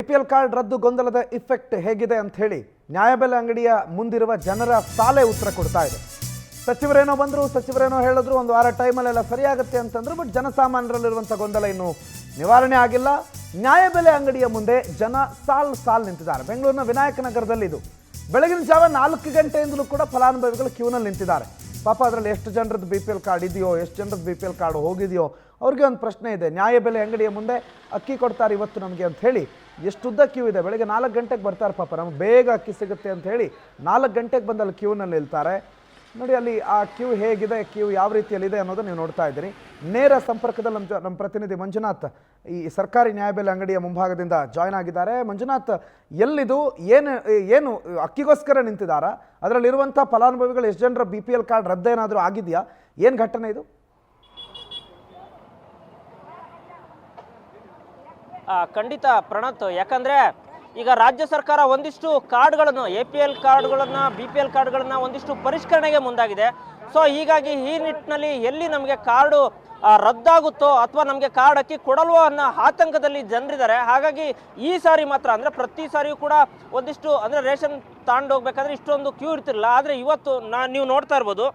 BPL card ರದ್ದು ಗೊಂದಲದ effect ಹೇಗಿದೆ ಅಂತ ಹೇಳಿ ನ್ಯಾಯಬೆಲೆ ಅಂಗಡಿಯ ಮುಂದಿರುವ ಜನರ ಸಾಲೆ ಉತ್ತರ ಕೊಡ್ತಾ ಇದೆ. ಸಚಿವರೇನೋ ಬಂದರು, ಸಚಿವರೇನೋ ಹೇಳಿದ್ರು, ಒಂದು ವಾರ ಟೈಮಲ್ಲೆಲ್ಲ ಸರಿಯಾಗುತ್ತೆ ಅಂತಂದ್ರು. ಬಟ್ ಜನಸಾಮಾನ್ಯರಲ್ಲಿರುವಂಥ ಗೊಂದಲ ಇನ್ನೂ ನಿವಾರಣೆ ಆಗಿಲ್ಲ. ನ್ಯಾಯಬೆಲೆ ಅಂಗಡಿಯ ಮುಂದೆ ಜನ ಸಾಲ್ ನಿಂತಿದ್ದಾರೆ. ಬೆಂಗಳೂರಿನ ವಿನಾಯಕ ನಗರದಲ್ಲಿ ಇದು ಬೆಳಗಿನ ಜಾವ 4 ಗಂಟೆಯಿಂದಲೂ ಕೂಡ ಫಲಾನುಭವಿಗಳು ಕ್ಯೂನಲ್ಲಿ ನಿಂತಿದ್ದಾರೆ. ಪಾಪ ಅದರಲ್ಲಿ ಎಷ್ಟು ಜನರದ್ದು BPL ಕಾರ್ಡ್ ಇದೆಯೋ, ಎಷ್ಟು ಜನರದ್ದು BPL ಕಾರ್ಡ್ ಹೋಗಿದೆಯೋ ಅವ್ರಿಗೆ ಒಂದು ಪ್ರಶ್ನೆ ಇದೆ. ನ್ಯಾಯಬೆಲೆ ಅಂಗಡಿಯ ಮುಂದೆ ಅಕ್ಕಿ ಕೊಡ್ತಾರೆ ಇವತ್ತು ನಮಗೆ ಅಂತ ಹೇಳಿ ಎಷ್ಟುದ್ದ ಕ್ಯೂ ಇದೆ. ಬೆಳಗ್ಗೆ 4 ಗಂಟೆಗೆ ಬರ್ತಾರೆ, ಪಾಪ ನಮ್ಗೆ ಬೇಗ ಅಕ್ಕಿ ಸಿಗುತ್ತೆ ಅಂತ ಹೇಳಿ 4 ಗಂಟೆಗೆ ಬಂದು ಅಲ್ಲಿ ಕ್ಯೂನಲ್ಲಿ ನಿಲ್ತಾರೆ. ನೋಡಿ ಅಲ್ಲಿ ಆ ಕ್ಯೂ ಹೇಗಿದೆ, ಕ್ಯೂ ಯಾವ ರೀತಿಯಲ್ಲಿದೆ ಅನ್ನೋದು ನೀವು ನೋಡ್ತಾ ಇದ್ದೀರಿ. ನೇರ ಸಂಪರ್ಕದಲ್ಲಿ ನಮ್ಮ ಪ್ರತಿನಿಧಿ ಮಂಜುನಾಥ್ ಈ ಸರ್ಕಾರಿ ನ್ಯಾಯಬೆಲೆ ಅಂಗಡಿಯ ಮುಂಭಾಗದಿಂದ ಜಾಯ್ನ್ ಆಗಿದ್ದಾರೆ. ಮಂಜುನಾಥ್, ಎಲ್ಲಿದು, ಏನು ಅಕ್ಕಿಗೋಸ್ಕರ ನಿಂತಿದ್ದಾರಾ? ಅದರಲ್ಲಿರುವಂಥ ಫಲಾನುಭವಿಗಳು ಎಷ್ಟು ಜನರ BPL ಕಾರ್ಡ್ ರದ್ದೇನಾದರೂ ಆಗಿದೆಯಾ? ಏನು ಘಟನೆ ಇದು? ಖಂಡಿತ ಪ್ರಣತ್, ಯಾಕಂದ್ರೆ ಈಗ ರಾಜ್ಯ ಸರ್ಕಾರ ಒಂದಿಷ್ಟು ಕಾರ್ಡ್ಗಳನ್ನು APL ಕಾರ್ಡ್ಗಳನ್ನು BPL ಕಾರ್ಡ್ಗಳನ್ನು ಒಂದಿಷ್ಟು ಪರಿಷ್ಕರಣೆಗೆ ಮುಂದಾಗಿದೆ. ಸೊ ಹೀಗಾಗಿ ಈ ನಿಟ್ಟಿನಲ್ಲಿ ಎಲ್ಲಿ ನಮಗೆ ಕಾರ್ಡು ರದ್ದಾಗುತ್ತೋ ಅಥವಾ ನಮಗೆ ಕಾರ್ಡ್ ಅಕ್ಕಿ ಕೊಡಲ್ವೋ ಅನ್ನೋ ಆತಂಕದಲ್ಲಿ ಜನರಿದ್ದಾರೆ. ಹಾಗಾಗಿ ಈ ಸಾರಿ ಮಾತ್ರ ಅಂದರೆ ಪ್ರತಿ ಸಾರಿಯೂ ಕೂಡ ಒಂದಿಷ್ಟು ಅಂದರೆ ರೇಷನ್ ತಗೊಂಡು ಹೋಗ್ಬೇಕಾದ್ರೆ ಇಷ್ಟೊಂದು ಕ್ಯೂ ಇರ್ತಿರಲಿಲ್ಲ. ಆದರೆ ಇವತ್ತು ನೀವು ನೋಡ್ತಾ ಇರ್ಬೋದು,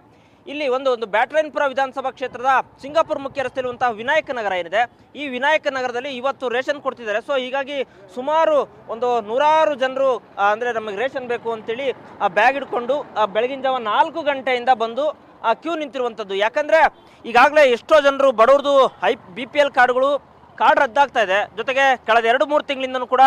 ಇಲ್ಲಿ ಒಂದು ಬ್ಯಾಟರಾಯನಪುರ ವಿಧಾನಸಭಾ ಕ್ಷೇತ್ರದ ಸಿಂಗಾಪುರ ಮುಖ್ಯ ರಸ್ತೆಯಲ್ಲಿರುವಂತಹ ವಿನಾಯಕ ನಗರ ಏನಿದೆ, ಈ ವಿನಾಯಕ ನಗರದಲ್ಲಿ ಇವತ್ತು ರೇಷನ್ ಕೊಡ್ತಿದ್ದಾರೆ. ಸೊ ಹೀಗಾಗಿ ಸುಮಾರು ಒಂದು 100 ಜನರು ಅಂದರೆ ನಮಗೆ ರೇಷನ್ ಬೇಕು ಅಂತೇಳಿ ಆ ಬ್ಯಾಗ್ ಹಿಡ್ಕೊಂಡು ಬೆಳಗಿನ ಜಾವ 4 ಗಂಟೆಯಿಂದ ಬಂದು ಆ ಕ್ಯೂ ನಿಂತಿರುವಂಥದ್ದು. ಯಾಕಂದರೆ ಈಗಾಗಲೇ ಎಷ್ಟೋ ಜನರು ಬಡವ್ರದ್ದು BPL ಕಾರ್ಡ್ ರದ್ದಾಗ್ತಾ ಇದೆ. ಜೊತೆಗೆ ಕಳೆದ 2-3 ತಿಂಗಳಿಂದನೂ ಕೂಡ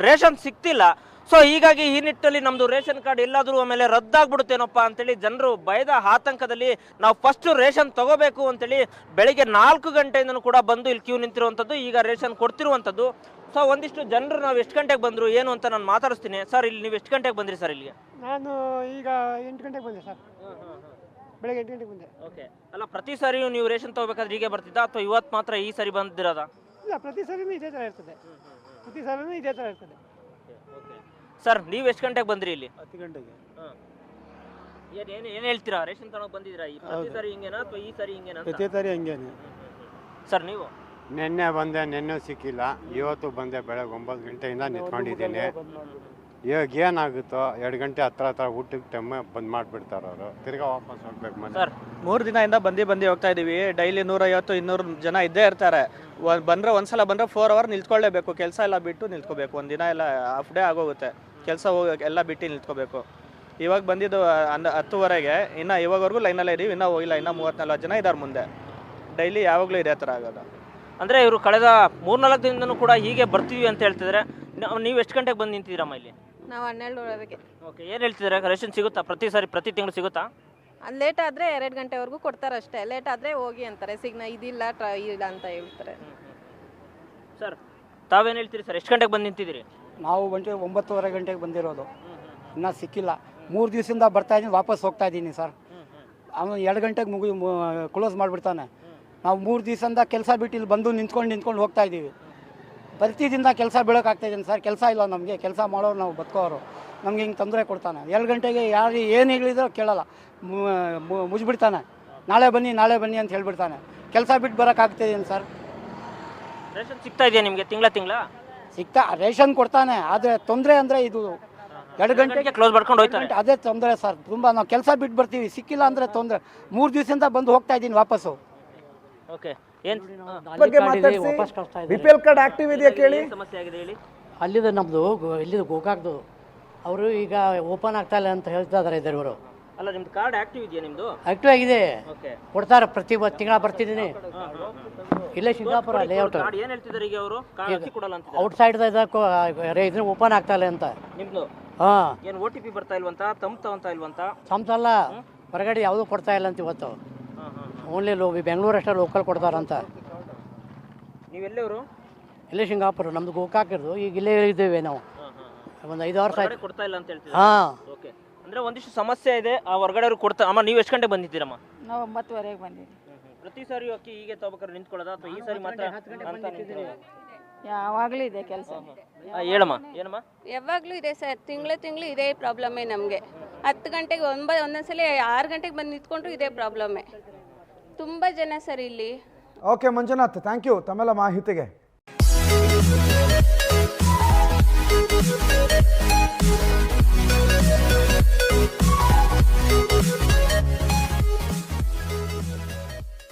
ರೇಷನ್ ಸಿಗ್ತಿಲ್ಲ. ಸೊ ಹೀಗಾಗಿ ಈ ನಿಟ್ಟಿನಲ್ಲಿ ನಮ್ಮದು ರೇಷನ್ ಕಾರ್ಡ್ ಎಲ್ಲಾದರೂ ಆಮೇಲೆ ರದ್ದಾಗ್ಬಿಡುತ್ತೇನಪ್ಪ ಅಂತೇಳಿ ಜನರು ಭಯದ ಆತಂಕದಲ್ಲಿ ನಾವು ಫಸ್ಟ್ ರೇಷನ್ ತಗೋಬೇಕು ಅಂತೇಳಿ ಬೆಳಿಗ್ಗೆ 4 ಗಂಟೆಯಿಂದನೂ ಕೂಡ ಬಂದು ಇಲ್ಲಿ ಕ್ಯೂ ನಿಂತಿರುವಂಥದ್ದು, ಈಗ ರೇಷನ್ ಕೊಡ್ತಿರುವಂಥದ್ದು. ಸೊ ಒಂದಿಷ್ಟು ಜನರು ನಾವು ಎಷ್ಟು ಗಂಟೆಗೆ ಬಂದರು ಏನು ಅಂತ ನಾನು ಮಾತಾಡಿಸ್ತೀನಿ. ಸರ್, ಇಲ್ಲಿ ನೀವು ಎಷ್ಟು ಗಂಟೆಗೆ ಬಂದ್ರಿ ಸರ್ ಇಲ್ಲಿಗೆ? ನಾನು ಈಗ 8 ಗಂಟೆಗೆ ಬಂದೆ ಸರ್, ಬೆಳಗ್ಗೆ 8 ಗಂಟೆಗೆ ಬಂದೆ. ಓಕೆ, ಅಲ್ಲ ಪ್ರತಿ ಸಾರಿಯೂ ನೀವು ರೇಷನ್ ತಗೋಬೇಕಾದ್ರೆ ಹೀಗೆ ಬರ್ತಿದ್ದ ಅಥವಾ ಇವತ್ತು ಮಾತ್ರ ಈ ಸಾರಿ ಬಂದಿರೋದಾ? ಇಲ್ಲ, ಪ್ರತಿ ಸಾರಿನೂ ಇದೇ ಥರ ಇರ್ತದೆ, ಪ್ರತಿ ಸಾರಿನೂ ಇದೇ ಥರ ಇರ್ತದೆ. ಸರ್, ನೀವು ಎಷ್ಟು ಗಂಟೆಗೆ ಬಂದ್ರಿ ಇಲ್ಲಿ? 10 ಗಂಟೆಗೆ. ಏನು ಹೇಳ್ತೀರಾ? ರೇಷನ್ ತಗೊಂಡು ಬಂದಿದ್ದೀರಾ? ಈ ಪ್ರತಿ ಸಾರಿ ಹಿಂಗೇನಾ ಅಥವಾ ಈ ಸಾರಿ ಹಿಂಗೇನಾ? ಪ್ರತಿ ಸಾರಿ ಹಂಗೇನೆ ಸರ್, ನೀವು? ನಿನ್ನೆ ಬಂದೆ, ನಿನ್ನೆ ಸಿಕ್ಕಿಲ್ಲ. ಇವತ್ತು ಬಂದೆ, ಬೆಳಗ್ಗೆ 9 ಗಂಟೆಯಿಂದ ನಿಂತ್ಕೊಂಡಿದ್ದೀನಿ. ಇವಾಗ ಏನಾಗುತ್ತೋ 2 ಗಂಟೆ ಹತ್ರ ಊಟಕ್ಕೆ ಟೈಮ್ ಬಂದ್ ಮಾಡಿಬಿಡ್ತಾರೆ ಅವರು. ತಿರ್ಗಾ ವಾಪಸ್ ಹೋಗ್ಬೇಕು ಮನೆ. ಸರ್, 3 ದಿನದಿಂದ ಬಂದು ಹೋಗ್ತಾ ಇದೀವಿ. ಡೈಲಿ 150-200 ಜನ ಇದ್ದೇ ಇರ್ತಾರೆ. ಬಂದರೆ ಒಂದ್ಸಲ ಬಂದರೆ 4 ಅವರ್ ನಿಲ್ತ್ಕೊಳ್ಳೇಬೇಕು. ಕೆಲಸ ಎಲ್ಲ ಬಿಟ್ಟು ನಿಲ್ತ್ಕೋಬೇಕು. ಒಂದು ದಿನ ಎಲ್ಲ ಹಾಫ್ ಡೇ ಆಗೋಗುತ್ತೆ. ಕೆಲಸ ಎಲ್ಲ ಬಿಟ್ಟು ನಿಲ್ತ್ಕೋಬೇಕು. ಇವಾಗ ಬಂದಿದ್ದು 10:30ಗೆ, ಇನ್ನು ಇವಾಗವರೆಗೂ ಲೈನಲ್ಲೇ ಇದೀವಿ. ಇನ್ನೂ ಹೋಗಿಲ್ಲ. ಇನ್ನೂ 30-40 ಜನ ಇದ್ದಾರೆ ಮುಂದೆ. ಡೈಲಿ ಯಾವಾಗಲೂ ಇದೇ ಥರ ಆಗೋದು. ಅಂದರೆ ಇವರು ಕಳೆದ 3-4 ದಿನದಿಂದನೂ ಕೂಡ ಹೀಗೆ ಬರ್ತೀವಿ ಅಂತ ಹೇಳ್ತಿದ್ದಾರೆ. ನೀವು ಎಷ್ಟು ಗಂಟೆಗೆ ಬಂದು ನಿಂತಿದ್ದೀರಮ್ಮ ಇಲ್ಲಿ? ನಾವು 12:30ಗೆ. ಓಕೆ, ಏನು ಹೇಳ್ತಿದ್ದಾರೆ? ರೇಷನ್ ಸಿಗುತ್ತಾ? ಪ್ರತಿ ತಿಂಗಳು ಸಿಗುತ್ತಾ? ಅಲ್ಲಿ ಲೇಟ್ ಆದರೆ 2 ಗಂಟೆವರೆಗೂ ಕೊಡ್ತಾರೆ ಅಷ್ಟೇ. ಲೇಟ್ ಆದರೆ ಹೋಗಿ ಅಂತಾರೆ, ಇದಿಲ್ಲ ಇಲ್ಲ ಅಂತ ಹೇಳ್ತಾರೆ. ಸರ್, ತಾವೇನು ಹೇಳ್ತೀರಿ ಸರ್? ಎಷ್ಟು ಗಂಟೆಗೆ ಬಂದು ನಿಂತಿದ್ದೀರಿ? ನಾವು 9:30 ಗಂಟೆಗೆ ಬಂದಿರೋದು, ಇನ್ನೂ ಸಿಕ್ಕಿಲ್ಲ. 3 ದಿವಸದಿಂದ ಬರ್ತಾ ಇದ್ದೀನಿ, ವಾಪಸ್ ಹೋಗ್ತಾ ಇದ್ದೀನಿ ಸರ್. ಅವನು 2 ಗಂಟೆಗೆ ಕ್ಲೋಸ್ ಮಾಡಿಬಿಡ್ತಾನೆ. ನಾವು 3 ದಿವಸದಿಂದ ಕೆಲಸ ಬಿಟ್ಟು ಇಲ್ಲಿ ಬಂದು ನಿಂತ್ಕೊಂಡು ಹೋಗ್ತಾ ಇದ್ದೀವಿ. ಪ್ರತಿದಿನ ಕೆಲಸ ಬೀಳೋಕ್ಕಾಗ್ತಾಯಿದ್ದೀನಿ ಸರ್. ಕೆಲಸ ಇಲ್ಲ ನಮಗೆ, ಕೆಲಸ ಮಾಡೋರು ನಾವು ಬದುಕೋರು. ನಮ್ಗೆ ಹಿಂಗೆ ತೊಂದರೆ ಕೊಡ್ತಾನೆ. 2 ಗಂಟೆಗೆ ಯಾರು ಏನು ಹೇಳಿದ್ರೋ ಕೇಳಲ್ಲ, ಮುಚ್ಚಿಬಿಡ್ತಾನೆ. ನಾಳೆ ಬನ್ನಿ ಅಂತ ಹೇಳ್ಬಿಡ್ತಾನೆ. ಕೆಲಸ ಬಿಟ್ಟು ಬರೋಕ್ಕಾಗ್ತಾಯಿದ್ದೀನಿ ಸರ್. ರೇಷನ್ ಸಿಗ್ತಾ ಇದೆಯಾ ನಿಮಗೆ? ತಿಂಗಳ ರೇಷನ್ ಕೊಡ್ತಾನೆ, ಆದರೆ ತೊಂದರೆ ಅಂದರೆ ಇದು 2 ಗಂಟೆಗೆ ಕ್ಲೋಸ್ ಮಾಡ್ಕೊಂಡು ಹೋಗ್ತಾರೆ. ಅದೇ ತೊಂದರೆ ಸರ್. ತುಂಬ ನಾವು ಕೆಲಸ ಬಿಟ್ಟು ಬರ್ತೀವಿ, ಸಿಕ್ಕಿಲ್ಲ ಅಂದರೆ ತೊಂದರೆ. 3 ದಿವಸದಿಂದ ಬಂದು ಹೋಗ್ತಾ ಇದ್ದೀನಿ ವಾಪಸ್ಸು. ಓಕೆ, ಏನು ಬಗ್ಗೆ ಮಾತಾಡ್ಸಿ. BPL ಕಾರ್ಡ್ ಆಕ್ಟಿವ್ ಇದೆಯಾ ಕೇಳಿ. ಸಮಸ್ಯೆ ಆಗಿದೆ ಹೇಳಿ. ಅಲ್ಲಿದು ನಮ್ಮದು ಇಲ್ಲಿದು ಗೋಕಾಕ್ದು ಅವರು ಈಗ ಓಪನ್ ಆಗ್ತಾ ಇಲ್ಲ ಅಂತ ಹೇಳ್ತಾ ಇದ್ದಾರೆ ಇವರು. ಅಲ್ಲ, ನಿಮ್ದು ಕಾರ್ಡ್ ಆಕ್ಟಿವ್ ಇದೆಯಾ? ನಿಮ್ಮದು ಆಕ್ಟಿವ್ ಆಗಿದೆ, ಓಕೆ. ಕೊಡ್ತಾರೆ. ಪ್ರತಿ ತಿಂಗಳ ಬರ್ತಿದ್ದೀನಿ. ಇಲ್ಲೇ ಸಿಂಗಾಪುರ ಲೇಔಟ್. ಏನು ಹೇಳ್ತಿದ್ದಾರೆ ಈಗ ಅವರು? ಕಾರ್ಡ್ ಕೊಡಲ್ಲ ಅಂತ. ಔಟ್ ಸೈಡ್ ಇದನ್ನ ಓಪನ್ ಆಗ್ತಾ ಇಲ್ಲ ಅಂತ. ನಿಮ್ದು ಹಾಂ, ಏನು OTP ಬರ್ತಾ ಇಲ್ವಂತ? ತಮ್ತ ಇಲ್ವಂತ? ಸಂತಲ್ಲ, ಹೊರಗಡೆ ಯಾವುದೂ ಕೊಡ್ತಾ ಇಲ್ಲ ಅಂತ ಇವತ್ತು. ಓನ್ಲಿ ಬೆಂಗಳೂರು ಅಷ್ಟೇ ಲೋಕಲ್ ಕೊಡ್ತಾರಂತ. ನೀವೆಲ್ಲವರು? ಇಲ್ಲೇ ಸಿಂಗಾಪುರ, ನಮ್ದು ಗೋಕಾಕಿರ್ದು. ಈಗ ಇಲ್ಲೇ ಇದ್ದೇವೆ ನಾವು ಒಂದು 5 ವರ್ಷ ಆಯ್ತು. ಕೊಡ್ತಾ ಇಲ್ಲ ಅಂತ ಹೇಳ್ತೀವಿ. ಹಾಂ, ಓಕೆ. ಅಂದರೆ ಒಂದಿಷ್ಟು ಸಮಸ್ಯೆ ಇದೆ, ಆ ಹೊರಗಡೆ ಅವ್ರು ಕೊಡ್ತಾ. ಅಮ್ಮ, ನೀವು ಎಷ್ಟು ಗಂಟೆಗೆ ಬಂದಿದ್ದೀರಮ್ಮ? ನಾವು 9:30ಗೆ ಬಂದಿದ್ದೀವಿ. ಪ್ರತಿ ಸಾರಿ ಅಕ್ಕಿ ಹೀಗೆ ತಗೋಬೇಕಾದ್ರೆ ನಿಂತ್ಕೊಳ್ಳೋದಾ ಅಥವಾ ಈ ಸಾರಿ ಮಾತ್ರ ಅಂತ ನಿಂತಿದ್ದೀರಾ? ಯಾವಾಗಲೂ ಇದೆ ಕೆಲಸ. ಹೇಳಮ್ಮ, ಏನಮ್ಮ? ಯಾವಾಗಲೂ ಇದೆ ಸರ್, ತಿಂಗಳು ಇದೇ ಪ್ರಾಬ್ಲಮ್ಮೇ ನಮಗೆ. 10 ಗಂಟೆಗೆ ಒಂದೊಂದ್ಸಲಿ 6 ಗಂಟೆಗೆ ಬಂದು ನಿಂತ್ಕೊಂಡ್ರು ಇದೇ ಪ್ರಾಬ್ಲಮ್ಮೇ. ತುಂಬ ಜನ ಸರ್ ಇಲ್ಲಿ. ಓಕೆ ಮಂಜುನಾಥ್, ಥ್ಯಾಂಕ್ ಯು ತಮ್ಮೆಲ್ಲ ಮಾಹಿತಿಗೆ.